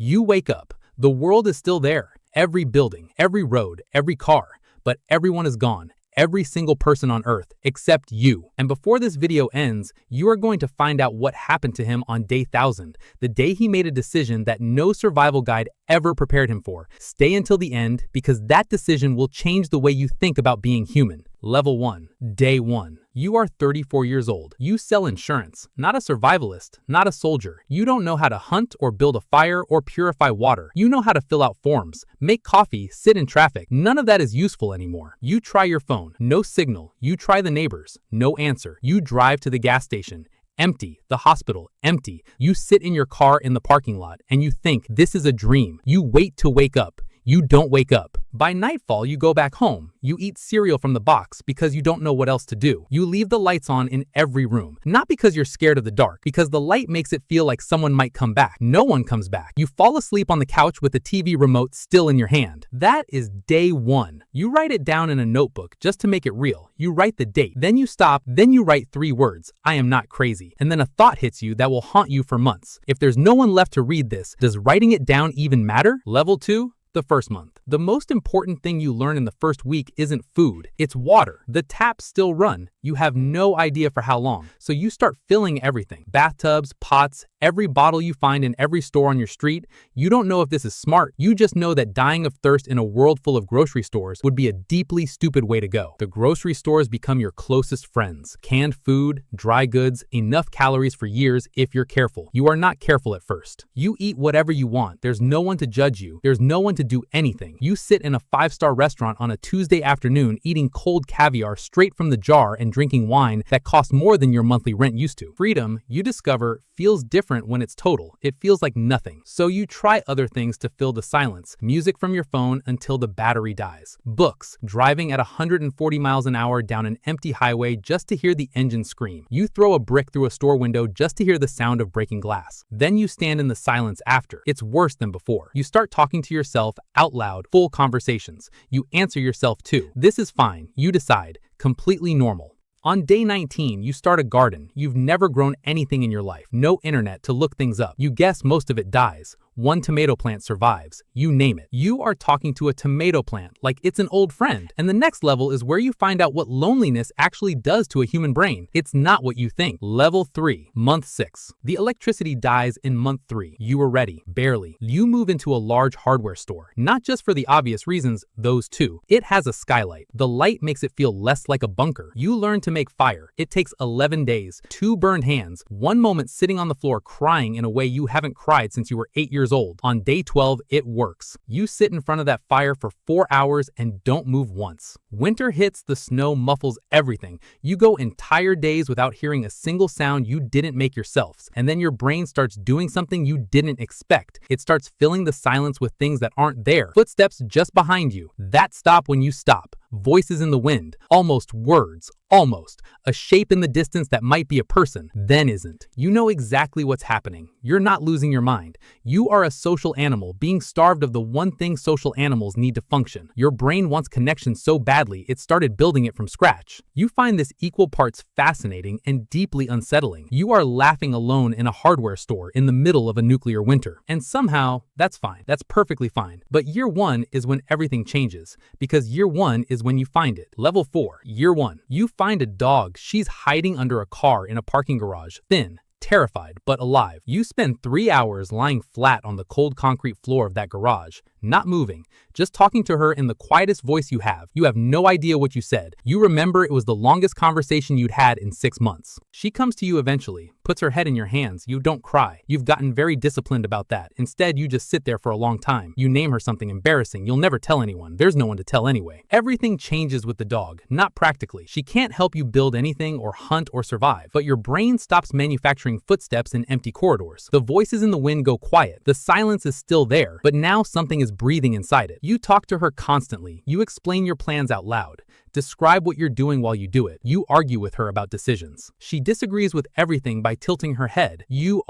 You wake up. The world is still there. Every building, every road, every car. But everyone is gone. Every single person on Earth, except you. And before this video ends, you are going to find out what happened to him on day 1000, the day he made a decision that no survival guide ever prepared him for. Stay until the end, because that decision will change the way you think about being human. Level 1. Day 1. You are 34 years old. You sell insurance. Not a survivalist, not a soldier. You don't know how to hunt or build a fire or purify water. You know how to fill out forms, make coffee, sit in traffic. None of that is useful anymore. You try your phone. No signal. You try the neighbors. No answer. You drive to the gas station. Empty. The hospital. Empty. You sit in your car in the parking lot and you think this is a dream. You wait to wake up. You don't wake up. By nightfall, you go back home. You eat cereal from the box because you don't know what else to do. You leave the lights on in every room. Not because you're scared of the dark, because the light makes it feel like someone might come back. No one comes back. You fall asleep on the couch with the TV remote still in your hand. That is day 1. You write it down in a notebook just to make it real. You write the date. Then you stop. Then you write 3 words. I am not crazy. And then a thought hits you that will haunt you for months. If there's no one left to read this, does writing it down even matter? Level 2. The first month. The most important thing you learn in the first week isn't food, it's water. The taps still run. You have no idea for how long. So you start filling everything. Bathtubs, pots, every bottle you find in every store on your street. You don't know if this is smart. You just know that dying of thirst in a world full of grocery stores would be a deeply stupid way to go. The grocery stores become your closest friends. Canned food, dry goods, enough calories for years if you're careful. You are not careful at first. You eat whatever you want. There's no one to judge you. There's no one to do anything. You sit in a 5-star restaurant on a Tuesday afternoon eating cold caviar straight from the jar and drinking wine that costs more than your monthly rent used to. Freedom, you discover, feels different when it's total. It feels like nothing. So you try other things to fill the silence. Music from your phone until the battery dies. Books, driving at 140 miles an hour down an empty highway just to hear the engine scream. You throw a brick through a store window just to hear the sound of breaking glass. Then you stand in the silence after. It's worse than before. You start talking to yourself out loud, full conversations. You answer yourself too. This is fine. You decide. Completely normal. On day 19, you start a garden. You've never grown anything in your life. No internet to look things up. You guess most of it dies. One tomato plant survives. You name it. You are talking to a tomato plant like it's an old friend. And the next level is where you find out what loneliness actually does to a human brain. It's not what you think. Level 3, month 6. The electricity dies in month 3. You are ready. Barely. You move into a large hardware store. Not just for the obvious reasons, those too. It has a skylight. The light makes it feel less like a bunker. You learn to make fire. It takes 11 days, 2 burned hands, 1 moment sitting on the floor crying in a way you haven't cried since you were 8 years old. On day 12, it works. You sit in front of that fire for 4 hours and don't move once. Winter hits, the snow muffles everything. You go entire days without hearing a single sound you didn't make yourselves. And then your brain starts doing something you didn't expect. It starts filling the silence with things that aren't there. Footsteps just behind you. That stop when you stop. Voices in the wind. Almost words. Almost. A shape in the distance that might be a person, then isn't. You know exactly what's happening. You're not losing your mind. You are a social animal being starved of the one thing social animals need to function. Your brain wants connection so badly it started building it from scratch. You find this equal parts fascinating and deeply unsettling. You are laughing alone in a hardware store in the middle of a nuclear winter. And somehow, that's fine. That's perfectly fine. But year 1 is when everything changes, because year 1 is when you find it. Level 4, year 1. You find a dog. She's hiding under a car in a parking garage, thin, terrified, but alive. You spend 3 hours lying flat on the cold concrete floor of that garage, not moving, just talking to her in the quietest voice you have. You have no idea what you said. You remember it was the longest conversation you'd had in 6 months. She comes to you eventually, puts her head in your hands. You don't cry. You've gotten very disciplined about that. Instead, you just sit there for a long time. You name her something embarrassing. You'll never tell anyone. There's no one to tell anyway. Everything changes with the dog, not practically. She can't help you build anything or hunt or survive, but your brain stops manufacturing footsteps in empty corridors. The voices in the wind go quiet. The silence is still there, but now something is breathing inside it. You talk to her constantly. You explain your plans out loud. Describe what you're doing while you do it. You argue with her about decisions. She disagrees with everything by tilting her head. You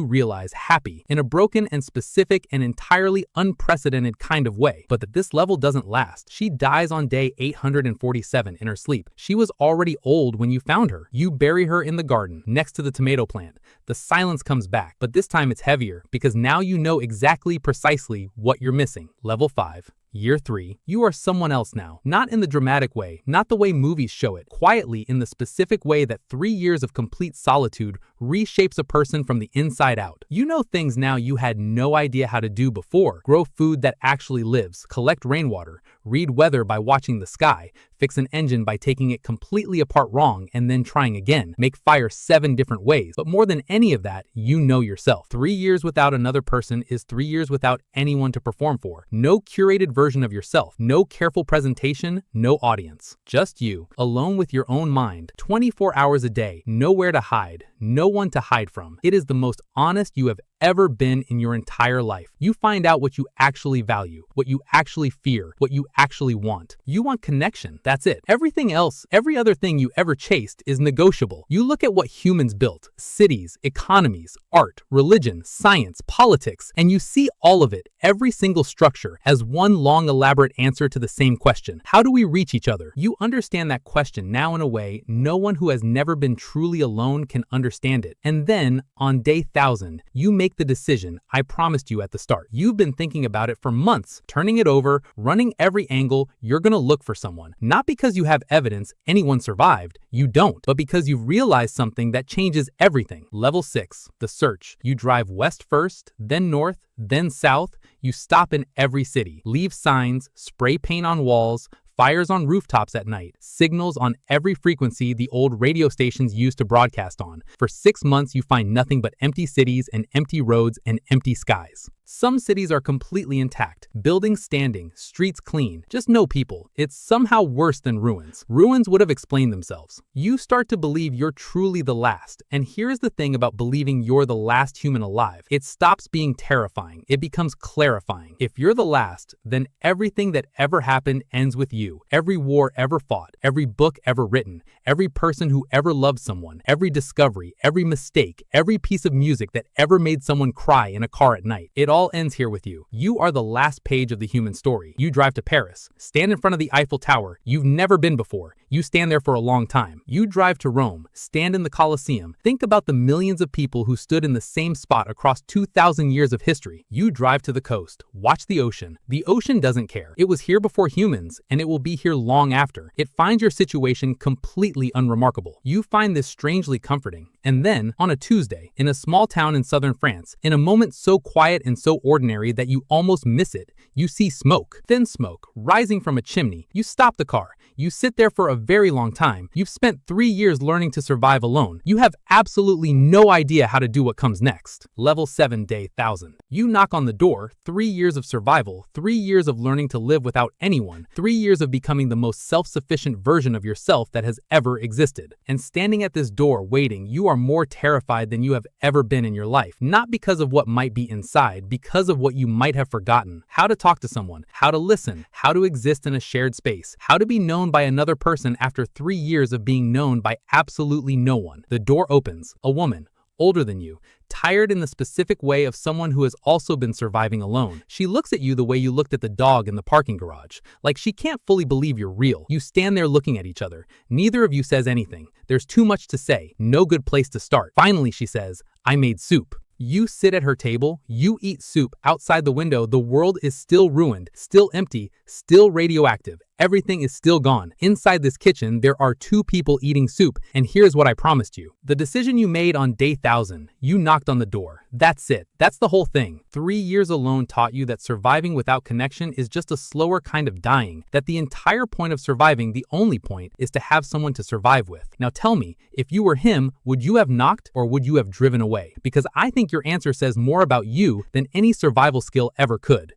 realize, happy in a broken and specific and entirely unprecedented kind of way. But that this level doesn't last. She dies on day 847 in her sleep. She was already old when you found her. You bury her in the garden next to the tomato plant. The silence comes back, but this time it's heavier because now you know exactly precisely what you're missing. Level 5. Year 3, you are someone else now. Not in the dramatic way, not the way movies show it, quietly in the specific way that 3 years of complete solitude reshapes a person from the inside out. You know things now you had no idea how to do before. Grow food that actually lives, collect rainwater, read weather by watching the sky, fix an engine by taking it completely apart wrong and then trying again, make fire 7 different ways. But more than any of that, you know yourself. 3 years without another person is 3 years without anyone to perform for. No curated version of yourself, no careful presentation, no audience. Just you, alone with your own mind, 24 hours a day, nowhere to hide, no one to hide from. It is the most honest you have ever been in your entire life. You find out what you actually value, what you actually fear, what you actually want. You want connection. That's it. Everything else, every other thing you ever chased is negotiable. You look at what humans built, cities, economies, art, religion, science, politics, and you see all of it, every single structure, as one long elaborate answer to the same question. How do we reach each other? You understand that question now in a way no one who has never been truly alone can understand it. And then, on day 1000, you make the decision I promised you at the start. You've been thinking about it for months, turning it over, running every angle. You're gonna look for someone. Not because you have evidence anyone survived, you don't, but because you've realized something that changes everything. Level 6, the search. You drive west first, then north, then south. You stop in every city, leave signs, spray paint on walls, fires on rooftops at night, signals on every frequency the old radio stations used to broadcast on. For 6 months, you find nothing but empty cities and empty roads and empty skies. Some cities are completely intact, buildings standing, streets clean, just no people. It's somehow worse than ruins. Ruins would have explained themselves. You start to believe you're truly the last. And here's the thing about believing you're the last human alive. It stops being terrifying. It becomes clarifying. If you're the last, then everything that ever happened ends with you. Every war ever fought, every book ever written, every person who ever loved someone, every discovery, every mistake, every piece of music that ever made someone cry in a car at night. It all ends here with you. You are the last page of the human story. You drive to Paris, stand in front of the Eiffel Tower you've never been before. You stand there for a long time. You drive to Rome, stand in the Colosseum. Think about the millions of people who stood in the same spot across 2,000 years of history. You drive to the coast, watch the ocean. The ocean doesn't care. It was here before humans, and it will be here long after. It finds your situation completely unremarkable. You find this strangely comforting. And then, on a Tuesday, in a small town in southern France, in a moment so quiet and so ordinary that you almost miss it, you see smoke, thin smoke, rising from a chimney. You stop the car. You sit there for a very long time. You've spent 3 years learning to survive alone. You have absolutely no idea how to do what comes next. Level 7, day 1000. You knock on the door, 3 years of survival, 3 years of learning to live without anyone, 3 years of becoming the most self-sufficient version of yourself that has ever existed. And standing at this door waiting, you are more terrified than you have ever been in your life. Not because of what might be inside, because of what you might have forgotten. How to talk to someone, how to listen, how to exist in a shared space, how to be known by another person after 3 years of being known by absolutely no one. The door opens. A woman, older than you, tired in the specific way of someone who has also been surviving alone. She looks at you the way you looked at the dog in the parking garage, like she can't fully believe you're real. You stand there looking at each other. Neither of you says anything. There's too much to say, no good place to start. Finally, she says, "I made soup." You sit at her table, you eat soup. Outside the window, the world is still ruined, still empty, still radioactive. Everything is still gone. Inside this kitchen, there are 2 people eating soup, and here's what I promised you. The decision you made on day 1000, you knocked on the door. That's it. That's the whole thing. 3 years alone taught you that surviving without connection is just a slower kind of dying, that the entire point of surviving, the only point, is to have someone to survive with. Now tell me, if you were him, would you have knocked or would you have driven away? Because I think your answer says more about you than any survival skill ever could.